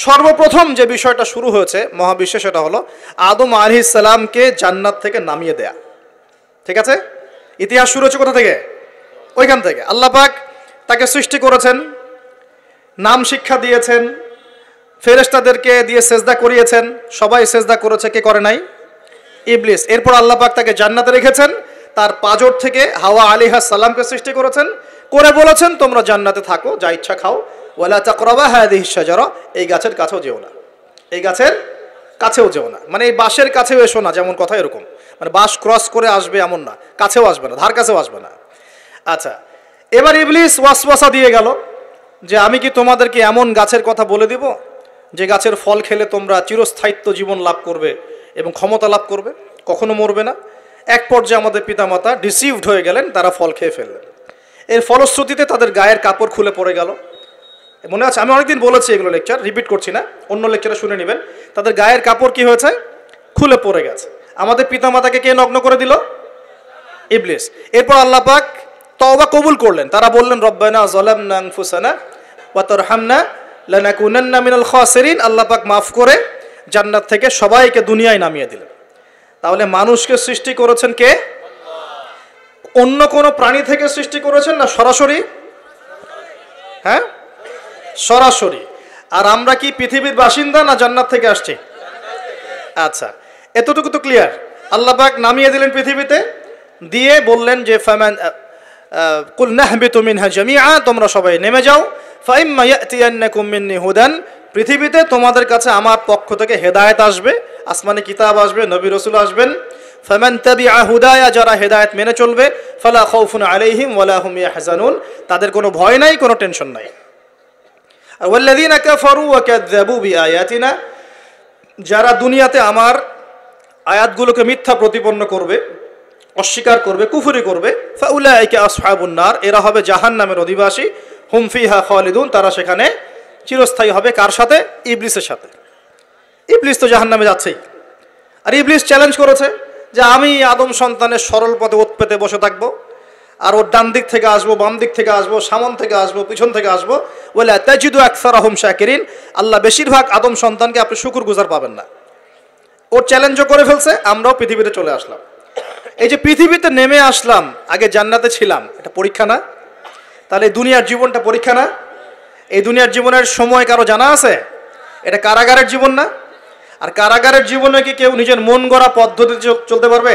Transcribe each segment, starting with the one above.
সর্বপ্রথম যে বিষয়টা শুরু হয়েছে মহাবিশ্বে সেটা হলো আদম আলাইহিস সালামকে জান্নাত থেকে নামিয়ে দেয়া। ঠিক আছে, ইতিহাস শুরু হচ্ছে কোথা থেকে? ওইখান থেকে। আল্লাহ পাক তাকে সৃষ্টি করেছেন, নাম শিক্ষা দিয়েছেন, ফেরেশতাদেরকে দিয়ে সেজদা করিয়েছেন, সবাই সেজদা করেছে, কে করে নাই? ইবলিস। এরপর আল্লাহ পাক তাকে জান্নাতে রেখেছেন, তার পাঁজর থেকে হাওয়া আলাইহিস সালামকে সৃষ্টি করেছেন, করে বলেছেন তোমরা জান্নাতে থাকো, যা ইচ্ছা খাও, ওয়ালা তাকরাবা হাযিহিশ শাজারা, এই গাছের কাছেও যেও না, এই গাছের কাছেও যেও না, মানে এই বাঁশের কাছেও এসো না, যেমন কথা এরকম, মানে বাঁশ ক্রস করে আসবে এমন না, কাছেও আসবে না, ধার কাছেও আসবে না। আচ্ছা, এবার ইবলিস ওয়াসওয়াসা দিয়ে গেল যে আমি কি তোমাদেরকে এমন গাছের কথা বলে দিব যে গাছের ফল খেলে তোমরা চিরস্থায়িত্ব জীবন লাভ করবে এবং ক্ষমতা লাভ করবে, কখনো মরবে না। এক পর্যায়ে আমাদের পিতামাতা ডিসিভড হয়ে গেলেন, তারা ফল খেয়ে ফেললেন। এর ফলশ্রুতিতে তাদের গায়ের কাপড় খুলে পড়ে গেল। মনে আছে, আমি অনেকদিন বলেছি এগুলো, লেকচার রিপিট করছি না, অন্য লেকচারে শুনে নেবেন। তাদের গায়ের কাপড় কি হয়েছে? খুলে পড়ে গেছে। আমাদের পিতামাতাকে কে নগ্ন করে দিল? ইবলিস। এরপর আল্লাহ পাক তওবা কবুল করলেন, তারা বললেন রব্বানা যালামনা আনফুসানা ওয়া তারহামনা লানাকুনান্না মিনাল খাসিরিন। আল্লাহ পাক মাফ করে জান্নাত থেকে সবাইকে দুনিয়ায় নামিয়ে দিলেন। তাহলে মানুষকে সৃষ্টি করেছেন কে? অন্য কোন প্রাণী থেকে সৃষ্টি করেছেন না সরাসরি? হ্যাঁ, সরাসরি। আর আমরা কি পৃথিবীর বাসিন্দা না জান্নাত থেকে আসছি? আচ্ছা, এতটুকু তো ক্লিয়ার। আল্লাহ পাক নামিয়ে দিলেন পৃথিবীতে, দিয়ে বললেন যে ফামান কুল নাহবিতু মিনহা জামিআ, তোমরা সবাই নেমে যাও, ফাইম্মা ইয়াতিয়ান্নাকুম মিন্নি হুদান, পৃথিবীতে তোমাদের কাছে আমার পক্ষ থেকে হেদায়েত আসবে, আসমানি কিতাব আসবে, নবী রাসূল আসবেন। ফামান তাবিআ হুদায়া, যারা হেদায়েত মেনে চলবে, ফালা খাউফুন আলাইহিম ওয়ালা হুম ইয়াহজানুন, তাদের কোনো ভয় নাই, কোনো টেনশন নাই। আর ওয়াল্লাযীনা কাফারু ওয়া কাযযাবু বিআয়াতিনা, যারা দুনিয়াতে আমার আয়াতগুলোকে মিথ্যা প্রতিপন্ন করবে, অস্বীকার করবে, কুফরি করবে, ফাউলাইকা আসহাবুন নার, এরা হবে জাহান্নামের অধিবাসী, হুম ফিহা খালিদুন, তারা সেখানে চিরস্থায়ী হবে। কার সাথে? ইবলিসের সাথে। ইবলিস তো জাহান্নামে যাচ্ছেই। আর ইবলিস চ্যালেঞ্জ করেছে যে আমি আদম সন্তানের সরল পথে ওত পেতে বসে থাকবো, আর ওর ডান দিক থেকে আসবো, বাম দিক থেকে আসবো, সামন থেকে আসবো, পিছন থেকে আসবো, ওয়ালা তাজিদু আকসারাহুম শাকিরিন, আল্লাহ বেশিরভাগ আদম সন্তানকে আপনি শুকরগুজার পাবেন না। ওর চ্যালেঞ্জও করে ফেলছে, আমরাও পৃথিবীতে চলে আসলাম। এই যে পৃথিবীতে নেমে আসলাম, আগে জান্নাতে ছিলাম, এটা পরীক্ষা না? তাহলে এই দুনিয়ার জীবনটা পরীক্ষা না? এই দুনিয়ার জীবনের সময় কারো জানা আছে? এটা কারাগারের জীবন না? আর কারাগারের জীবনে কি কেউ নিজের মন গড়া পদ্ধতিতে চলতে পারবে?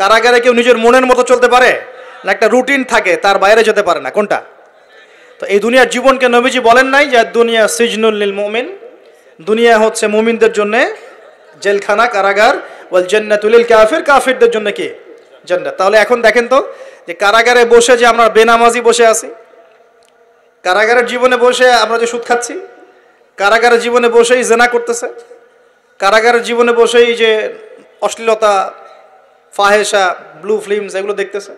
কারাগারে কেউ নিজের মনের মতো চলতে পারে না? একটা রুটিন থাকে, তার বাইরে যেতে পারে না। কোনটা? তো এই দুনিয়ার জীবনকে নবীজি বলেন নাই যে দুনিয়া সিজনুল লিল মুমিন, দুনিয়া হচ্ছে মুমিনদের জন্য জেলখানা, কারাগার, ওয়াল জান্নাতুল লিল কাফির, কাফিরদের জন্য কি? জান্নাত। তাহলে এখন দেখেন তো যে কারাগারে বসে যে আমরা বেনামাজি বসে আছি, কারাগারের জীবনে বসে আমরা যে সুদ খাচ্ছি, কারাগারের জীবনে বসেই জেনা করতেছে, কারাগারের জীবনে বসেই যে অশ্লীলতা, ফাহেসা, ব্লু ফিল্মস এগুলো দেখতেছে,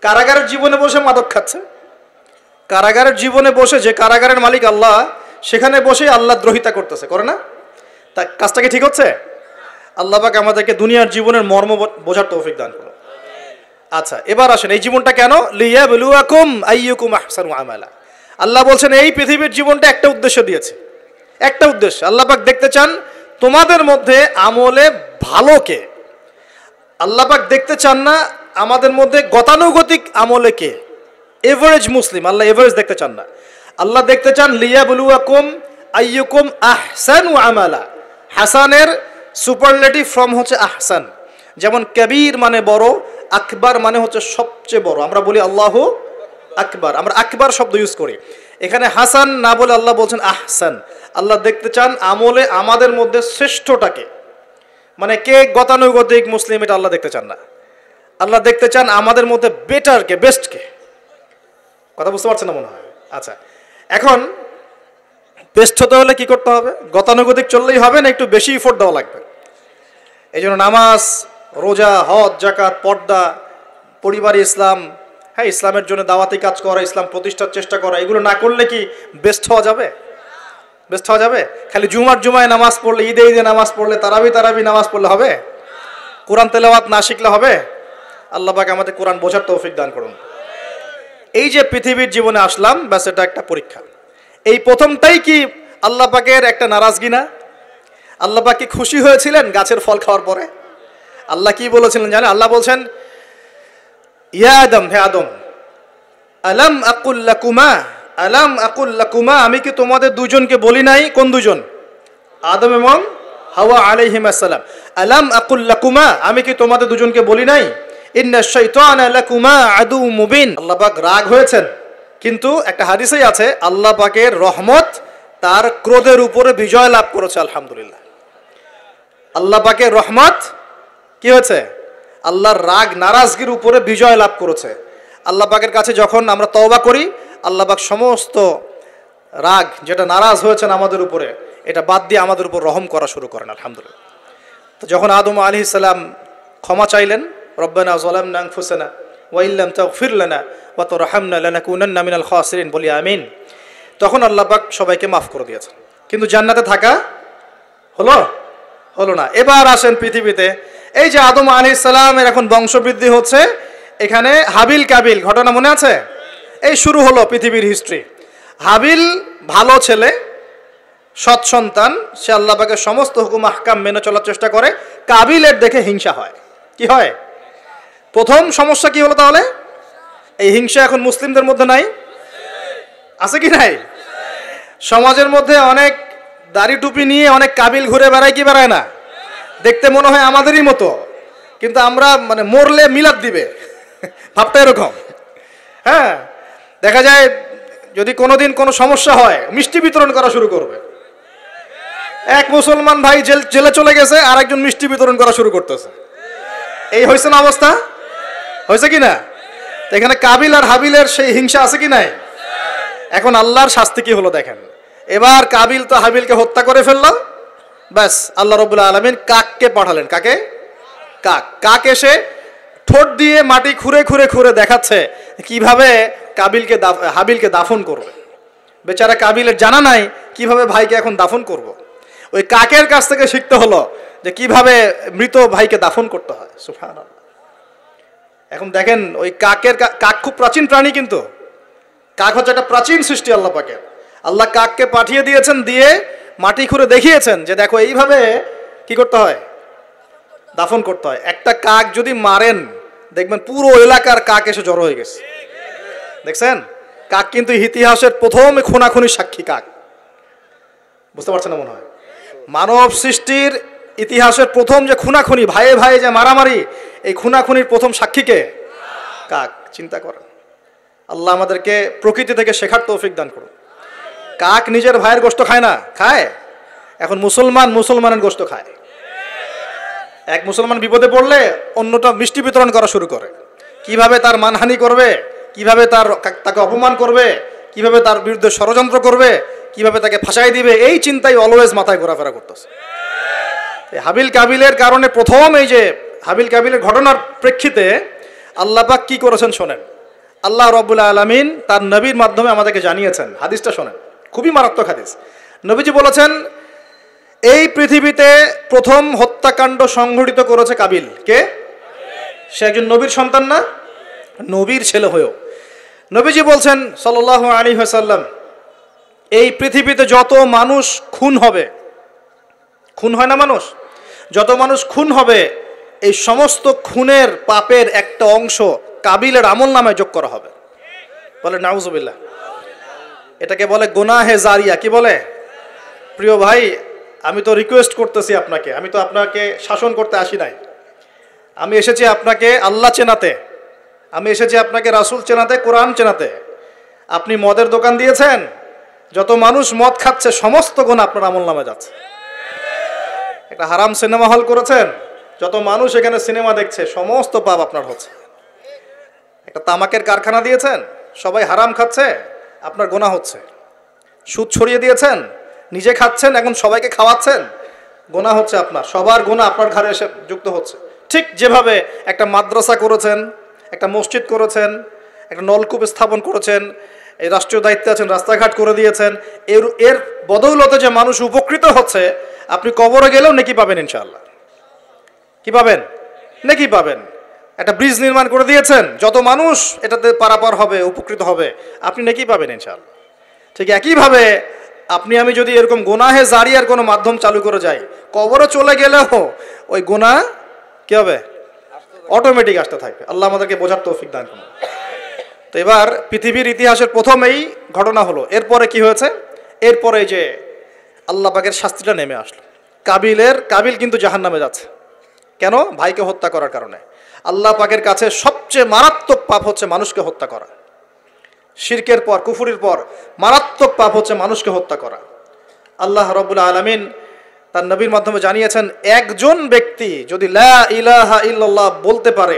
কারাগারের জীবনে বসে মাদক খাচ্ছে, কারাগারের জীবনে বসে, যে কারাগারের মালিক আল্লাহ, সেখানে বসেই আল্লাহ দ্রোহিতা করতেছে, করে না? তা কাজটা কি ঠিক হচ্ছে? আল্লাহ পাক আমাদেরকে দুনিয়ার জীবনের মর্ম বোঝার তৌফিক দান করুন। আচ্ছা, এবার আসেন এই জীবনটা কেন? লিয়াবলুয়াকুম আইয়ুকুম আহসানু আমালা। আল্লাহ বলছেন এই পৃথিবীর জীবনটা একটা উদ্দেশ্য দিয়েছে, একটা উদ্দেশ্য। আল্লাহ পাক দেখতে চান তোমাদের মধ্যে আমলে ভালো কে। আল্লাহ পাক দেখতে চান না আমাদের মধ্যে গতানুগতিক আমলে কে, এভারেজ মুসলিম। আল্লাহ এভারেজ দেখতে চান না, আল্লাহ দেখতে চান লিয়াবলুয়াকুম আইয়ুকুম আহসানু আমালা। হাসানের সুপারলেটিভ ফর্ম হচ্ছে আহসান। যেমন কবির মানে বড়, আকবার মানে হচ্ছে সবচেয়ে বড়। আমরা বলি আল্লাহু আকবার, আমরা আকবার শব্দ ইউজ করি। এখানে হাসান না বলে আল্লাহ বলছেন আহসান। আল্লাহ দেখতে চান আমলে আমাদের মধ্যে শ্রেষ্ঠটাকে, মানে কে গতানুগতিক মুসলিম, এটা আল্লাহ দেখতে চান না। আল্লাহ দেখতে চান আমাদের মধ্যে বেটারকে, বেস্টকে। কথা বুঝতে পারছেন না মনে হয়? আচ্ছা, এখন বেস্ট হতে হলে কি করতে হবে? গতানুগতিক চললেই হবে না, একটু বেশি এফোর্ট দেওয়া লাগবে। এই জন্য নামাজ, রোজা, হজ, জাকাত, পর্দা, পরিবারে ইসলাম, হ্যাঁ, ইসলামের জন্য দাওয়াতি কাজ করা, ইসলাম প্রতিষ্ঠার চেষ্টা করা, এগুলো না করলে কি বেস্ট হওয়া যাবে? বেস্ট হওয়া যাবে? খালি জুমায় নামাজ পড়লে, ঈদে নামাজ পড়লে, তারাবি নামাজ পড়লে হবে? কোরআন তেলাওয়াত না শিখলে হবে? আল্লাহ পাক আমাদের কোরআন বোঝার তৌফিক দান করুন। এই যে পৃথিবীর জীবনে আসলাম, ব্যাস এটা একটা পরীক্ষা। এই প্রথমটাই কি আল্লাহ পাকের একটা নারাজগি না? আল্লাহ পাক কি খুশি হয়েছিলেন গাছের ফল খাওয়ার পরে? আল্লাহ কি বলেছিলেন জানেন? আল্লাহ বলছেন, ইয়া আদম, হে আদম, আলাম আকুল লাকুমা, আলাম আকুল লাকুমা, আমি কি তোমাদের দুজনকে বলি নাই? কোন দুজন? আদম এবং হাওয়া আলাইহিমা সালাম। আলাম আকুল লাকুমা, আমি কি তোমাদের দুজনকে বলি নাই? ইন্না শাইতানা লাকুমা আদু মুবিন। আল্লাহ পাক রাগ হয়েছেন, কিন্তু একটা হাদিসেই আছে আল্লাহ পাকের রহমত তার ক্রোধের উপরে বিজয় লাভ করেছে। আলহামদুলিল্লাহ, আল্লাহ পাকের রহমত কি হয়েছে? আল্লাহর রাগ নারাজগির উপরে বিজয় লাভ করেছে। আল্লাহ পাকের কাছে যখন আমরা তওবা করি, আল্লাহ পাক সমস্ত রাগ যেটা নারাজ হয়েছেন আমাদের উপরে, এটা বাদ দিয়ে আমাদের উপর রহম করা শুরু করেন। আলহামদুলিল্লাহ। তো যখন আদম আলাইহিস সালাম ক্ষমা চাইলেন, রব্বানা যালামনা আনফুসানা ওয়া ইল্লাম তাগফির লানা ওয়া তারহামনা লানাকুনান্না মিনাল খাসিরিন, বলি আমিন, তখন আল্লাহ পাক সবাইকে মাফ করে দিয়েছেন। কিন্তু জান্নাতে থাকা হলো না। এবার আসেন পৃথিবীতে। এই যে আদম আলাইহিস সালামের এখন বংশবৃদ্ধি হচ্ছে, এখানে হাবিল কাবিল ঘটনা মনে আছে? এই শুরু হলো পৃথিবীর হিস্ট্রি। হাবিল ভালো ছেলে, সৎ সন্তান, সে আল্লাহ পাকের সমস্ত হুকুম আহকাম মেনে চলার চেষ্টা করে। কাবিলের দেখে হিংসা হয়। কি হয়? প্রথম সমস্যা কি হলো তাহলে? এই হিংসা এখন মুসলিমদের মধ্যে নাই? আছে কি নাই? সমাজের মধ্যে অনেক দাড়ি টুপি নিয়ে অনেক কাবিল ঘুরে বেড়ায় কি বেড়ায় না? দেখতে মনে হয় আমাদেরই মতো, কিন্তু আমরা মানে মরলে মিলাদ দিবে, ভাবটা এরকম। হ্যাঁ, দেখা যায় যদি কোনোদিন কোনো সমস্যা হয় মিষ্টি বিতরণ করা শুরু করবে। এক মুসলমান ভাই জেলে চলে গেছে, আর একজন মিষ্টি বিতরণ করা শুরু করতেছে। এই হয়েছে না অবস্থা? হয়েছে কি না? এখানে কাবিল আর হাবিলের সেই হিংসা আছে কি নাই? এখন আল্লাহর শাস্তি কি হলো দেখেন। এবার কাবিল তো হাবিলকে হত্যা করে ফেললাম, ব্যাস আল্লাহ রাব্বুল আলামিন কাককে পাঠালেন। কাকে? কাক এসে ঠোঁট দিয়ে মাটি খুঁড়ে খুঁড়ে খুঁড়ে দেখাচ্ছে কিভাবে হাবিলকে দাফন করবে। বেচারা কাবিলের জানা নাই কিভাবে ভাইকে এখন দাফন করব। ওই কাকের কাছ থেকে শিখতে হলো যে কিভাবে মৃত ভাইকে দাফন করতে হয়। সুবহানাল্লাহ। এখন দেখেন ওই কাক খুব প্রাচীন প্রাণী, কিন্তু কাক হচ্ছে একটা প্রাচীন সৃষ্টি আল্লাহ পাকের। আল্লাহ কাককে পাঠিয়ে দিয়েছেন, দিয়ে মাটি খুঁড়ে দেখিয়েছেন যে দেখো এইভাবে কি করতে হয়, দাফন করতে হয়। একটা কাক যদি মারেন, দেখবেন পুরো এলাকার কাক এসে জড়ো হয়ে গেছে। দেখছেন? কাক কিন্তু ইতিহাসের প্রথম খুনাখুনির সাক্ষী। কাক, বুঝতে পারছেন না মনে হয়? মানব সৃষ্টির ইতিহাসের প্রথম যে খুনাখুনি, ভাইয়ে ভাইয়ে যে মারামারি, এই খুনাখুনির প্রথম সাক্ষীকে কাক। চিন্তা করেন। আল্লাহ আমাদেরকে প্রকৃতি থেকে শেখার তৌফিক দান করুন। কাক নিজের ভাইয়ের গোশত খায় না? খায়। এখন মুসলমানের গোশত খায়। এক মুসলমান বিপদে পড়লে অন্যটা মিষ্টি বিতরণ করা শুরু করে। কিভাবে তার মানহানি করবে, কিভাবে তাকে অপমান করবে, কিভাবে তার বিরুদ্ধে ষড়যন্ত্র করবে, কিভাবে তাকে ফাঁসাই দিবে, এই চিন্তাই অলওয়েজ মাথায় ঘোরাফেরা করতেছে। হাবিল কাবিলের কারণে প্রথম এই যে হাবিল কাবিলের ঘটনার প্রেক্ষিতে আল্লাহ পাক কি করেছেন শোনেন। আল্লাহ রাব্বুল আলামিন তার নবীর মাধ্যমে আমাদেরকে জানিয়েছেন। হাদিসটা শোনেন, খুবই মারাত্মক হাদিস। নবীজি বলেছেন, এই পৃথিবীতে প্রথম হত্যাকাণ্ড সংঘটিত করেছে কাবিল। কে? সে একজন নবীর সন্তান না? নবীর ছেলে হয়েও নবীজি বলছেন সাল্লাল্লাহু আলাইহি ওয়াসাল্লাম, এই পৃথিবীতে যত মানুষ খুন হবে, খুন হয় না মানুষ, যত মানুষ খুন হবে, এই সমস্ত খুনের পাপের একটা অংশ কাবিলের আমল নামায় যোগ করা হবে। বলে নাউজুবিল্লাহ। এটাকে বলে গুনাহে জারিয়া। কি বলে? প্রিয় ভাই, আমি তো রিকোয়েস্ট করতেছি আপনাকে, আমি তো আপনাকে শাসন করতে আসি নাই। আমি এসেছি আপনাকে আল্লাহ চেনাতে, আমি এসেছি আপনাকে রাসূল চেনাতে, কোরআন চেনাতে। আপনি মদের দোকান দিয়েছেন, যত মানুষ মদ খাচ্ছে সমস্ত গুনাহ আপনার আমল নামে যাচ্ছে। একটা হারাম সিনেমা হল করেছেন, যত মানুষ এখানে সিনেমা দেখছে সমস্ত পাপ আপনার হচ্ছে। একটা তামাকের কারখানা দিয়েছেন, সবাই হারাম খাচ্ছে, আপনার গুনাহ হচ্ছে। সুদ ছড়িয়ে দিয়েছেন, নিজে খাচ্ছেন, এখন সবাইকে খাওয়াচ্ছেন, গুনাহ হচ্ছে আপনার। সবার গুনাহ আপনার ঘাড়ে এসে যুক্ত হচ্ছে। ঠিক যেভাবে একটা মাদ্রাসা করেছেন, একটা মসজিদ করেছেন, একটা নলকূপ স্থাপন করেছেন, এই রাষ্ট্রীয় দায়িত্বে আছেন, রাস্তাঘাট করে দিয়েছেন, এর বদৌলতে যে মানুষ উপকৃত হচ্ছে, আপনি কবরে গেলেও নেকি পাবেন ইনশাআল্লাহ। কি পাবেন? নেকি পাবেন। একটা ব্রিজ নির্মাণ করে দিয়েছেন, যত মানুষ এটাতে পারাপার হবে, উপকৃত হবে, আপনি নেকি পাবেন ইনশাআল্লাহ। ঠিক একইভাবে আপনি আমি যদি এরকম গুনাহে জারিয়ার কোনো মাধ্যম চালু করে যাই, কবরে চলে গেলেও ওই গুনাহ কি হবে? অটোমেটিক আসতে থাকবে। আল্লাহ আমাদেরকে বোঝার তৌফিক দান করুন। তো এবার পৃথিবীর ইতিহাসের প্রথম এই ঘটনা হলো। এরপরে কি হয়েছে? এরপরে যে আল্লাহ পাকের শাস্তিটা নেমে আসলো। কাবিল কিন্তু জাহান্নামে যাচ্ছে। কেন? ভাইকে হত্যা করার কারণে। আল্লাহ পাকের কাছে সবচেয়ে মারাত্মক পাপ হচ্ছে মানুষকে হত্যা করা। শিরকের পর, কুফুরির পর মারাত্মক পাপ হচ্ছে মানুষকে হত্যা করা। আল্লাহ রাব্বুল আলামিন তার নবীর মাধ্যমে জানিয়েছেন, একজন ব্যক্তি যদি লা ইলাহা ইল্লাল্লাহ বলতে পারে,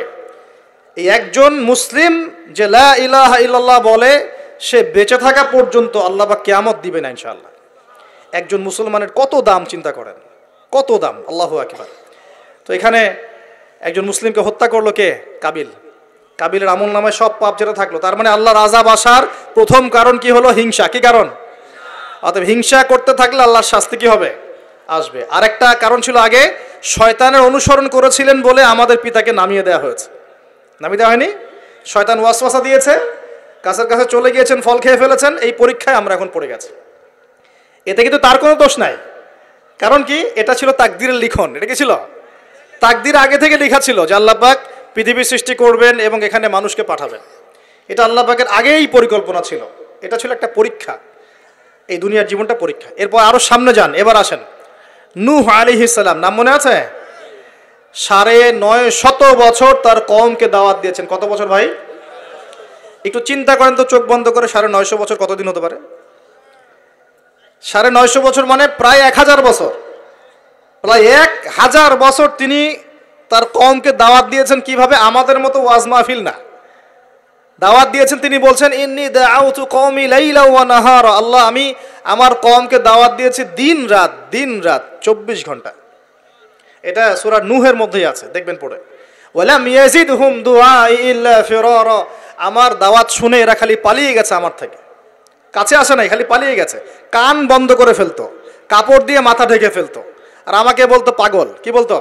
এই একজন মুসলিম যে লা ইলাহা ইল্লাল্লাহ বলে, সে বেঁচে থাকা পর্যন্ত আল্লাহ পাক কিয়ামত দিবে না ইনশাআল্লাহ। একজন মুসলমানের কত দাম চিন্তা করেন, কত দাম! আল্লাহু আকবার। তো এখানে একজন মুসলিমকে হত্যা করলো কে? কাবিলের আমল নামায় সব পাপ যেটা থাকলো, তার মানে আল্লাহর আযাব আসার প্রথম কারণ কি হলো? হিংসা। কি কারণ? অতএব হিংসা করতে থাকলে আল্লাহর শাস্তি কি হবে? আসবে। আরেকটা কারণ ছিল, আগে শয়তানের অনুসরণ করেছিলেন বলে আমাদের পিতাকে নামিয়ে দেওয়া হয়েছে। নামিয়ে দেওয়া হয়নি? শয়তান ওয়াসওয়াসা দিয়েছে, গাছের কাছে চলে গিয়েছেন, ফল খেয়ে ফেলেছেন, এই পরীক্ষায় আমরা এখন পড়ে গেছি। এতে কিন্তু তার কোনো দোষ নাই। কারণ কি? এটা ছিল তাকদীরের লিখন। এটা কি ছিল? তাকদীর আগে থেকে লেখা ছিল যে আল্লাহ পাক পৃথিবী সৃষ্টি করবেন এবং এখানে মানুষকে পাঠাবেন। এটা আল্লাহ পাকের আগেই পরিকল্পনা ছিল। এটা ছিল একটা পরীক্ষা, এই দুনিয়ার জীবনটা পরীক্ষা। এরপর আরো সামনে যান, এবার আসেন নূহ আলাইহিস সালাম। নাম মনে আছে? 950 বছর তার কওমকে দাওয়াত দিয়েছেন। কত বছর ভাই? একটু চিন্তা করেন তো, চোখ বন্ধ করে। 950 বছর কতদিন হতে পারে? 950 বছর মানে প্রায় 1000 বছর। প্রায় 1000 বছর তিনি তার কওমকে দাওয়াত দিয়েছেন। কিভাবে? আমাদের মতো ওয়াজ মাহফিল না, দাওয়াত দিয়েছেন। তিনি বলছেন, ইন্নী দাআউতু কওমি লাইলা ওয়া নাহারা। আল্লাহ, আমি আমার কওমকে দাওয়াত দিয়েছি দিন রাত 24 ঘন্টা। এটা সূরা নূহের মধ্যেই আছে, দেখবেন পড়ে। ওয়ালাম ইয়াজিদহুম দুআই ইল্লা ফিরারা। আমার দাওয়াত শুনে এরা খালি পালিয়ে গেছে আমার থেকে, কাছে আসে নাই, খালি পালিয়ে গেছে। কান বন্ধ করে ফেলতো, কাপড় দিয়ে মাথা ঢেকে ফেলতো, আর আমাকে বলতো পাগল। কি বলতো?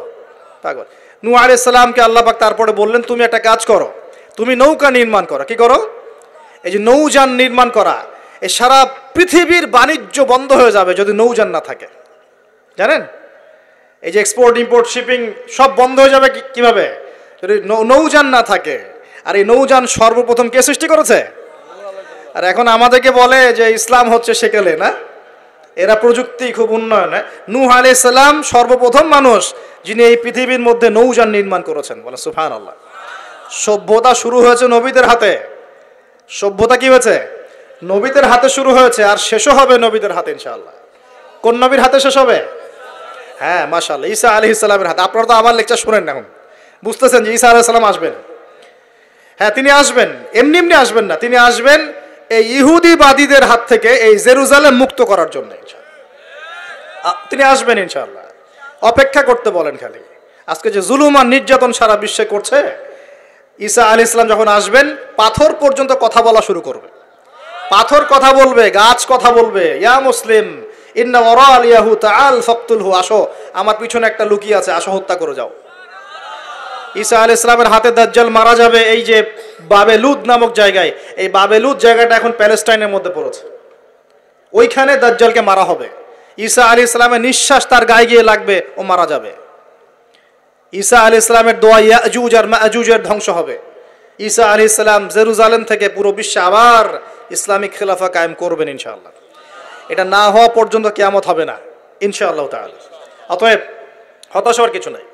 পাগল। নূহ আলাইহিস সালামকে আল্লাহ পাক তারপরে বললেন, তুমি একটা কাজ করো, তুমি নৌকা নির্মাণ করো। কি করো? এই যে নৌযান নির্মাণ করা, এই সারা পৃথিবীর বাণিজ্য বন্ধ হয়ে যাবে যদি নৌযান না থাকে। জানেন, এই যে এক্সপোর্ট ইম্পোর্ট শিপিং সব বন্ধ হয়ে যাবে। কিভাবে? যদি নৌযান না থাকে। আর এই নৌযান সর্বপ্রথম কে সৃষ্টি করেছে? আর এখন আমাদেরকে বলে যে ইসলাম হচ্ছে সেকেলে, না? এরা প্রযুক্তি খুব উন্নয়ন। নূহ আলাইহিস সালাম সর্বপ্রথম মানুষ যিনি এই পৃথিবীর মধ্যে নৌযান নির্মাণ করেছেন। বলে সুবহানাল্লাহ। সভ্যতা শুরু হয়েছে নবীদের হাতে। সভ্যতা কি হয়েছে? নবীদের হাতে শুরু হয়েছে, আর শেষও হবে নবীদের হাতে ইনশাআল্লাহ। কোন নবীর হাতে শেষ হবে? হ্যাঁ, মাশাআল্লাহ, ঈসা আলাইহিস সালামের হাতে। আপনারা তো আমার লেকচার শুনেন না, এখন বুঝতেছেন যে ঈসা আলাইহিস সালাম আসবেন। হ্যাঁ, তিনি আসবেন, এমনি এমনি আসবেন না। তিনি আসবেন এই ইহুদিবাদীদের হাত থেকে এই জেরুজালেম মুক্ত করার জন্য। তিনি আসবেন ইনশাআল্লাহ। অপেক্ষা করতে বলেন খালি। আজকে যে জুলুম আর নির্যাতন সারা বিশ্বে করছে, ঈসা আলাইহিস সালাম যখন আসবেন, পাথর পর্যন্ত কথা বলা শুরু করবে। পাথর কথা বলবে, গাছ কথা বলবে। ইয়া মুসলিম ইন্না ওয়ারাল ইয়াহু তাআল ফাকতুলহু। আসো, আমার পিছনে একটা লুকিয়ে আছে, আসো হত্যা করে যাও। ঈসা আলাইহিস সালামের হাতে দাজ্জাল মারা যাবে এই যে বাবেলুদ নামক জায়গায়। এই বাবেলুদ জায়গাটা এখন প্যালেস্টাইনের মধ্যে পড়েছে। ওইখানে দাজ্জালকে মারা হবে। ঈসা আলাইহিস সালামের নিঃশ্বাস তার গায়ে গিয়ে লাগবে, ও মারা যাবে। ঈসা আলাইহিস সালামের দোয়া ইয়াজুজ আর মাজুজের ধ্বংস হবে। ঈসা আলাইহিস সালাম জেরুজালেম থেকে পুরো বিশ্বে আবার ইসলামিক খেলাফা কায়েম করবেন ইনশাআল্লাহ। এটা না হওয়া পর্যন্ত কিয়ামত হবে না ইনশাআল্লাহ তাআলা। অতএব হতাশ হওয়ার কিছু নাই।